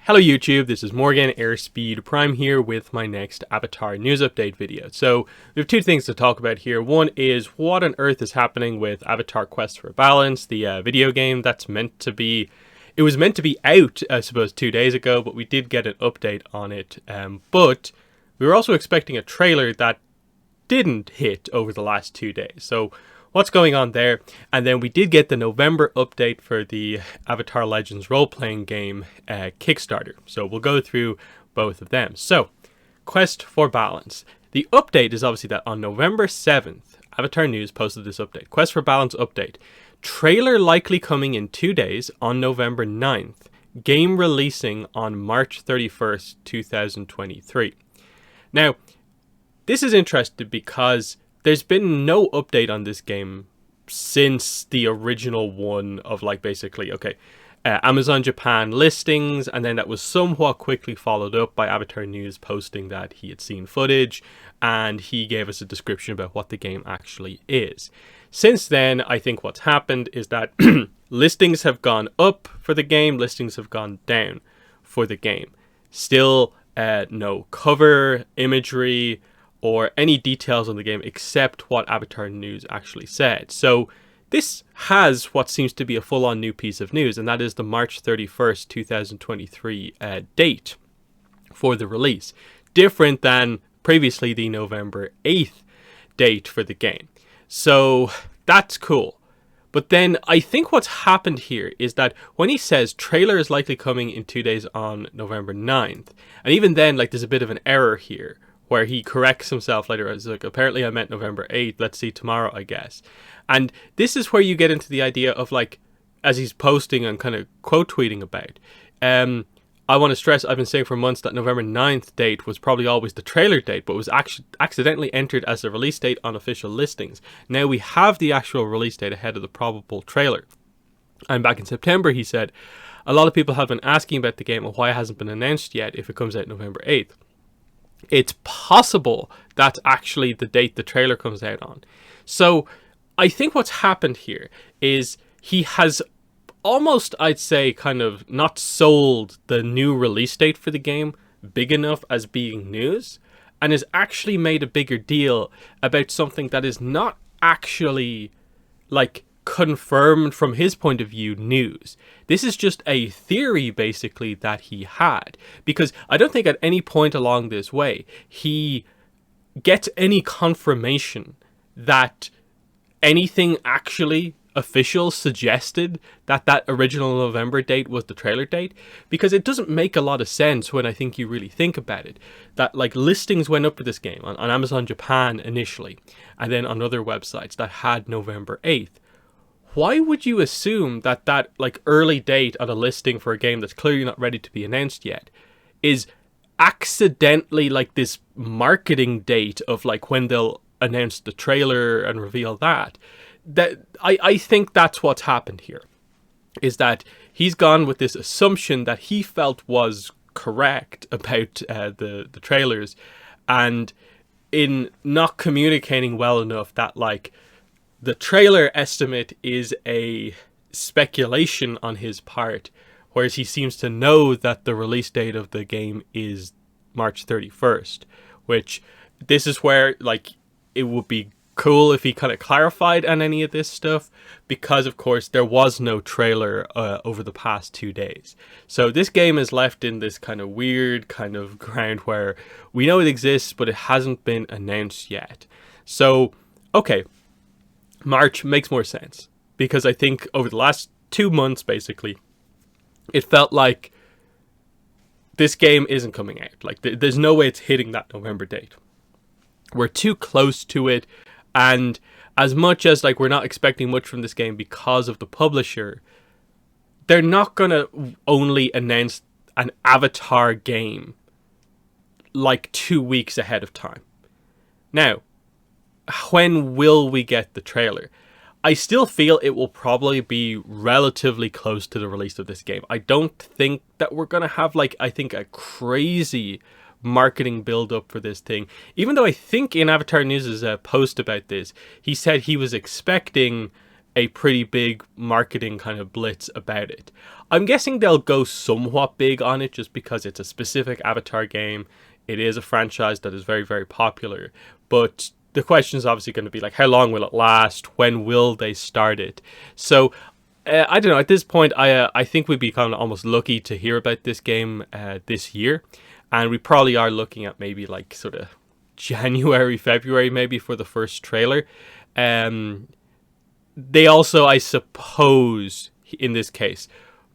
Hello YouTube, this is Morgan, Airspeed Prime here with my next Avatar news update video. So we have two things to talk about here. One is what on earth is happening with Avatar Quest for Balance, the video game that's meant to be... It was meant to be out, I suppose, 2 days ago, but we did get an update on it. But we were also expecting a trailer that didn't hit over the last 2 days. So what's going on there? And then we did get the November update for the Avatar Legends role-playing game Kickstarter. So we'll go through both of them. So, Quest for Balance. The update is obviously that on November 7th, Avatar News posted this update. Quest for Balance update. Trailer likely coming in 2 days on November 9th. Game releasing on March 31st, 2023. Now, this is interesting because there's been no update on this game since the original one of Amazon Japan listings, and then that was somewhat quickly followed up by Avatar News posting that he had seen footage and he gave us a description about what the game actually is. Since then, I think what's happened is that listings have gone up for the game, listings have gone down for the game. Still no cover imagery or any details on the game except what Avatar News actually said. So this has what seems to be a full-on new piece of news, and that is the March 31st, 2023 date for the release. Different than previously the November 8th date for the game. So that's cool. But then I think what's happened here is that when he says trailer is likely coming in 2 days on November 9th, and even then there's a bit of an error here, where he corrects himself later. It's like, apparently I meant November 8th. Let's see tomorrow, I guess. And this is where you get into the idea of as he's posting and kind of quote tweeting about. I want to stress, I've been saying for months that November 9th date was probably always the trailer date, but was actually accidentally entered as the release date on official listings. Now we have the actual release date ahead of the probable trailer. And back in September, he said, a lot of people have been asking about the game and why it hasn't been announced yet if it comes out November 8th. It's possible that's actually the date the trailer comes out on. So I think what's happened here is he has almost, I'd say, kind of not sold the new release date for the game big enough as being news, and has actually made a bigger deal about something that is not actually confirmed from his point of view news. This is just a theory basically that he had, because I don't think at any point along this way he gets any confirmation that anything actually official suggested that that original November date was the trailer date, because it doesn't make a lot of sense when I think you really think about it, that listings went up for this game on Amazon Japan initially, and then on other websites that had November 8th. Why would you assume that early date on a listing for a game that's clearly not ready to be announced yet is accidentally this marketing date of when they'll announce the trailer and reveal that? I think that's what's happened here, is that he's gone with this assumption that he felt was correct about the trailers, and in not communicating well enough that the trailer estimate is a speculation on his part, whereas he seems to know that the release date of the game is March 31st, which this is where it would be cool if he kind of clarified on any of this stuff, because of course there was no trailer over the past 2 days. So this game is left in this kind of weird kind of ground where we know it exists, but it hasn't been announced yet. So, okay, March makes more sense, because I think over the last 2 months, basically, it felt like this game isn't coming out. There's no way it's hitting that November date. We're too close to it, and as much as we're not expecting much from this game because of the publisher, they're not gonna only announce an Avatar game 2 weeks ahead of time. Now, when will we get the trailer? I still feel it will probably be relatively close to the release of this game. I don't think that we're going to have a crazy marketing build up for this thing. Even though I think in Avatar News' post about this, he said he was expecting a pretty big marketing kind of blitz about it. I'm guessing they'll go somewhat big on it just because it's a specific Avatar game. It is a franchise that is very, very popular. But the question is obviously going to be like, how long will it last? When will they start it? So I don't know. At this point, I think we'd be kind of almost lucky to hear about this game this year. And we probably are looking at maybe like sort of January, February, maybe for the first trailer. They also, I suppose, in this case,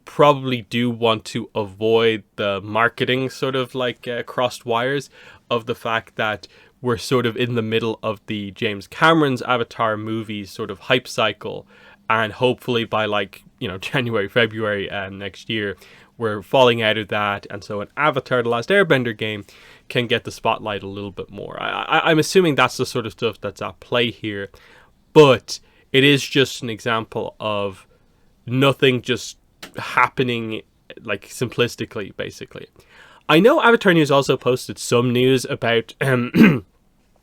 probably do want to avoid the marketing sort of like crossed wires of the fact that we're sort of in the middle of the James Cameron's Avatar movie sort of hype cycle, and hopefully by like, you know, January, February next year, we're falling out of that, and so an Avatar The Last Airbender game can get the spotlight a little bit more. I'm assuming that's the sort of stuff that's at play here, but it is just an example of nothing just happening like simplistically, basically. I know Avatar News also posted some news about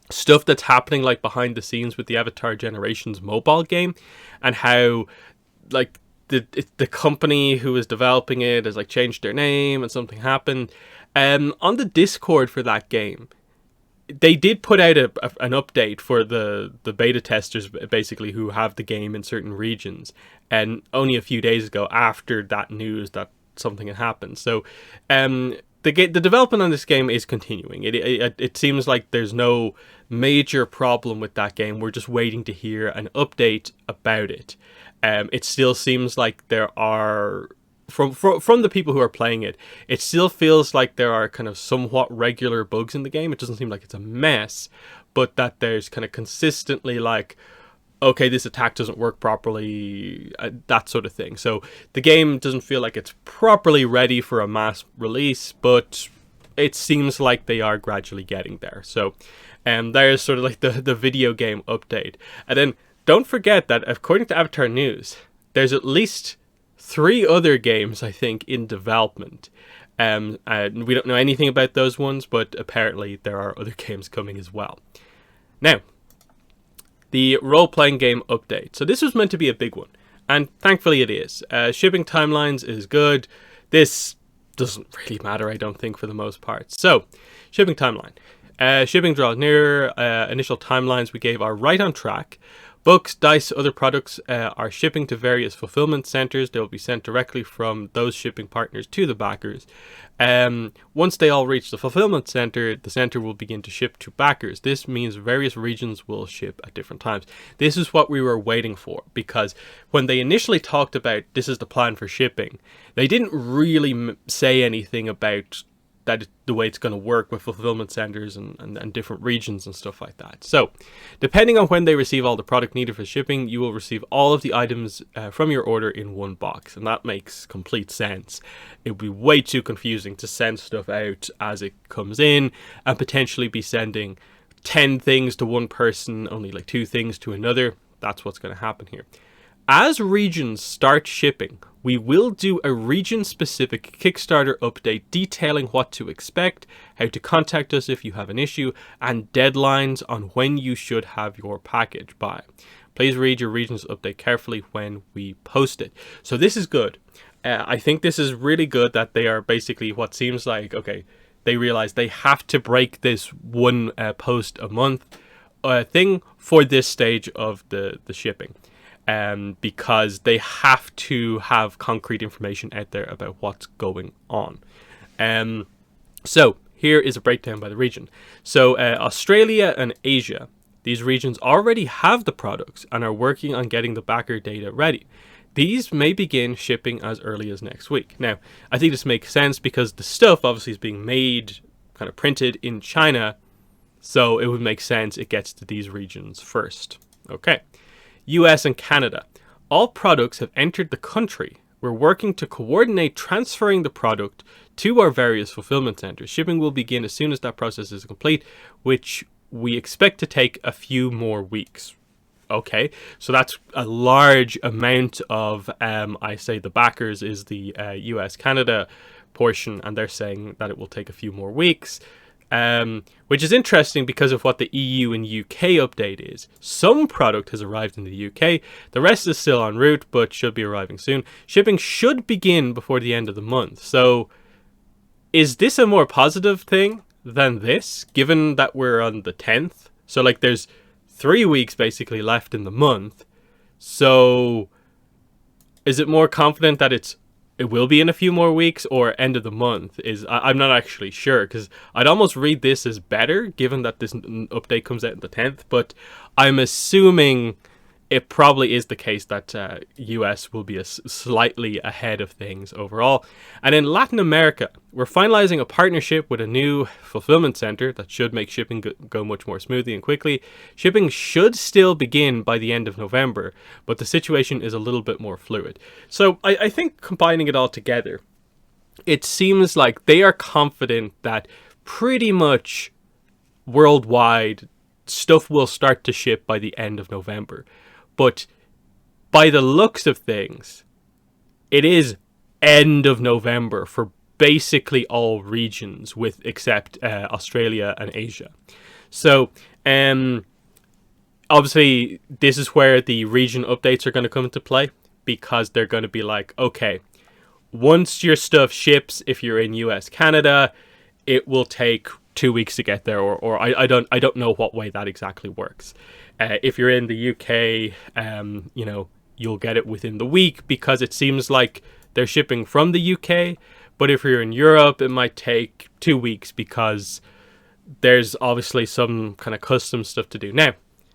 stuff that's happening like behind the scenes with the Avatar Generations mobile game, and how like the company who was developing it has like changed their name and something happened. On the Discord for that game, they did put out an update for the beta testers, basically, who have the game in certain regions, and only a few days ago after that news that something had happened. So the development on this game is continuing. It seems like there's no major problem with that game. We're just waiting to hear an update about it. It still seems like there are, from the people who are playing it, it still feels like there are kind of somewhat regular bugs in the game. It doesn't seem like it's a mess, but that there's kind of consistently like, okay, this attack doesn't work properly, that sort of thing. So the game doesn't feel like it's properly ready for a mass release, but it seems like they are gradually getting there. So there's sort of like the video game update. And then don't forget that according to Avatar News, there's at least 3 other games, I think, in development. And we don't know anything about those ones, but apparently there are other games coming as well. Now, the role-playing game update. So this was meant to be a big one, and thankfully it is. Shipping timelines is good. This doesn't really matter, I don't think, for the most part. So, shipping timeline. Shipping draws nearer. Initial timelines we gave are right on track. Books, dice, other products are shipping to various fulfillment centers. They will be sent directly from those shipping partners to the backers. Once they all reach the fulfillment center, the center will begin to ship to backers. This means various regions will ship at different times. This is what we were waiting for, because when they initially talked about this is the plan for shipping, they didn't really say anything about that the way it's going to work with fulfillment centers and different regions and stuff like that. So, depending on when they receive all the product needed for shipping, you will receive all of the items from your order in one box, and that makes complete sense. It would be way too confusing to send stuff out as it comes in and potentially be sending 10 things to one person, only like 2 things to another. That's what's going to happen here. As regions start shipping, we will do a region-specific Kickstarter update detailing what to expect, how to contact us if you have an issue, and deadlines on when you should have your package by. Please read your region's update carefully when we post it. So this is good. I think this is really good that they are basically what seems like, okay, they realize they have to break this one post a month thing for this stage of the shipping. Because they have to have concrete information out there about what's going on. So here is a breakdown by the region. So Australia and Asia, these regions already have the products and are working on getting the backer data ready. These may begin shipping as early as next week. Now, I think this makes sense because the stuff obviously is being made, kind of printed in China, so it would make sense it gets to these regions first. Okay. US and Canada. All products have entered the country. We're working to coordinate transferring the product to our various fulfillment centers. Shipping will begin as soon as that process is complete, which we expect to take a few more weeks. Okay, so that's a large amount of, I say the backers is the US-Canada portion, and they're saying that it will take a few more weeks. which is interesting because of what the EU and UK update is. Some product has arrived in the UK, the rest is still en route, but should be arriving soon. Shipping should begin before the end of the month. So, is this a more positive thing than this, given that we're on the 10th? So, like, there's 3 weeks basically left in the month. So, is it more confident that it will be in a few more weeks, or end of the month? I'm not actually sure, because I'd almost read this as better, given that this update comes out on the 10th, but I'm assuming it probably is the case that US will be slightly ahead of things overall. And in Latin America, we're finalizing a partnership with a new fulfillment center that should make shipping go much more smoothly and quickly. Shipping should still begin by the end of November, but the situation is a little bit more fluid. So I think combining it all together, it seems like they are confident that pretty much worldwide stuff will start to ship by the end of November. But by the looks of things, it is end of November for basically all regions, with except Australia and Asia. So, obviously, this is where the region updates are going to come into play, because they're going to be like, okay, once your stuff ships, if you're in US, Canada, it will take 2 weeks to get there, or I don't know what way that exactly works. If you're in the UK, you'll get it within the week, because it seems like they're shipping from the UK. But if you're in Europe, it might take 2 weeks, because there's obviously some kind of custom stuff to do. Now,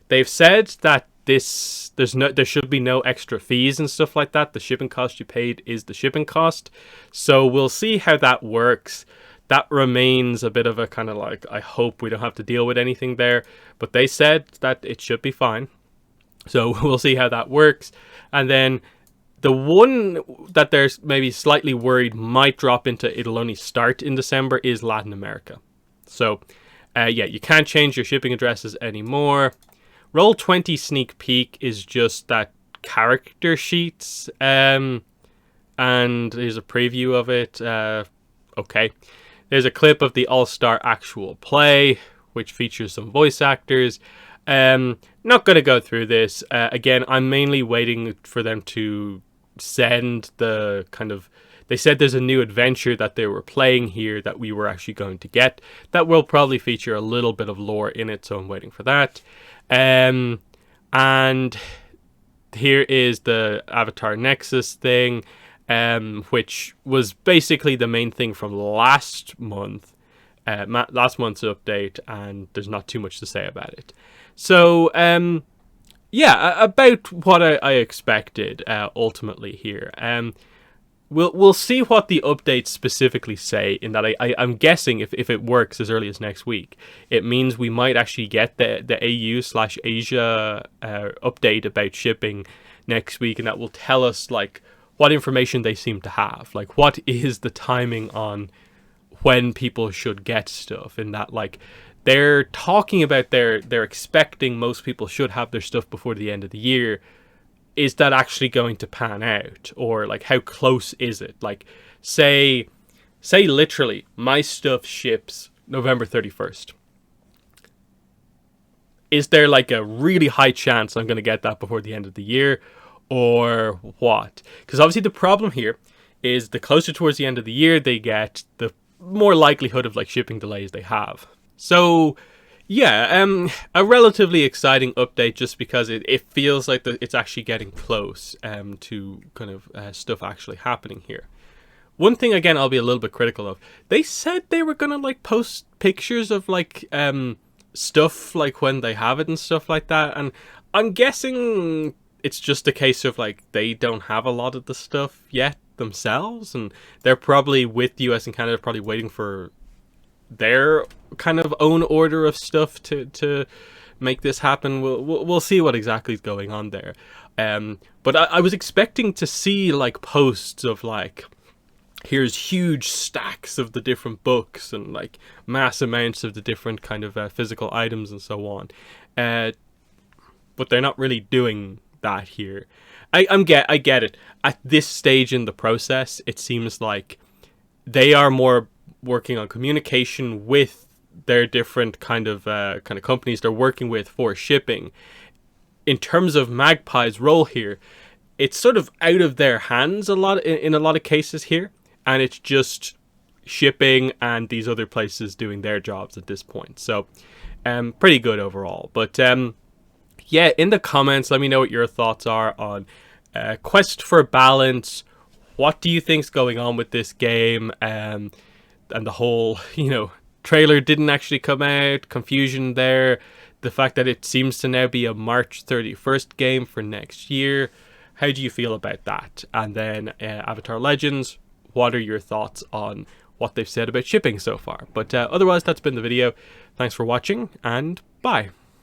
they've said that there should be no extra fees and stuff like that. The shipping cost you paid is the shipping cost. So we'll see how that works. That remains a bit of a kind of like, I hope we don't have to deal with anything there. But they said that it should be fine. So we'll see how that works. And then the one that they're maybe slightly worried might drop into, it'll only start in December, is Latin America. So, you can't change your shipping addresses anymore. Roll20 sneak peek is just that character sheets. And here's a preview of it. Okay. There's a clip of the All-Star actual play, which features some voice actors. Not going to go through this. Again, I'm mainly waiting for them to send the kind of... They said there's a new adventure that they were playing here that we were actually going to get. That will probably feature a little bit of lore in it, so I'm waiting for that. And here is the Avatar Nexus thing. Which was basically the main thing from last month's update, and there's not too much to say about it. So, about what I expected ultimately here. We'll see what the updates specifically say, in that I'm guessing if it works as early as next week, it means we might actually get the AU/Asia update about shipping next week, and that will tell us, like, what information they seem to have. Like, what is the timing on when people should get stuff? In that, like, they're talking about they're expecting most people should have their stuff before the end of the year. Is that actually going to pan out? Or, like, how close is it? Like, say literally, my stuff ships November 31st. Is there, like, a really high chance I'm going to get that before the end of the year? Or what? Because obviously the problem here is the closer towards the end of the year they get, the more likelihood of, like, shipping delays they have. So, yeah, a relatively exciting update, just because it feels like it's actually getting close to kind of stuff actually happening here. One thing, again, I'll be a little bit critical of. They said they were going to, like, post pictures of, like, stuff, like, when they have it and stuff like that. And I'm guessing it's just a case of, like, they don't have a lot of the stuff yet themselves, and they're probably, with the US and Canada, probably waiting for their kind of own order of stuff to make this happen. We'll see what exactly is going on there. But I was expecting to see, like, posts of, like, here's huge stacks of the different books and, like, mass amounts of the different kind of physical items and so on. But they're not really doing that here. I get it. At this stage in the process, it seems like they are more working on communication with their different kind of companies they're working with for shipping. In terms of Magpie's role here, it's sort of out of their hands in a lot of cases here, and it's just shipping and these other places doing their jobs at this point. So pretty good overall. But yeah, in the comments, let me know what your thoughts are on Quest for Balance. What do you think's going on with this game? And the whole, trailer didn't actually come out, confusion there. The fact that it seems to now be a March 31st game for next year. How do you feel about that? And then Avatar Legends, what are your thoughts on what they've said about shipping so far? But otherwise, that's been the video. Thanks for watching, and bye.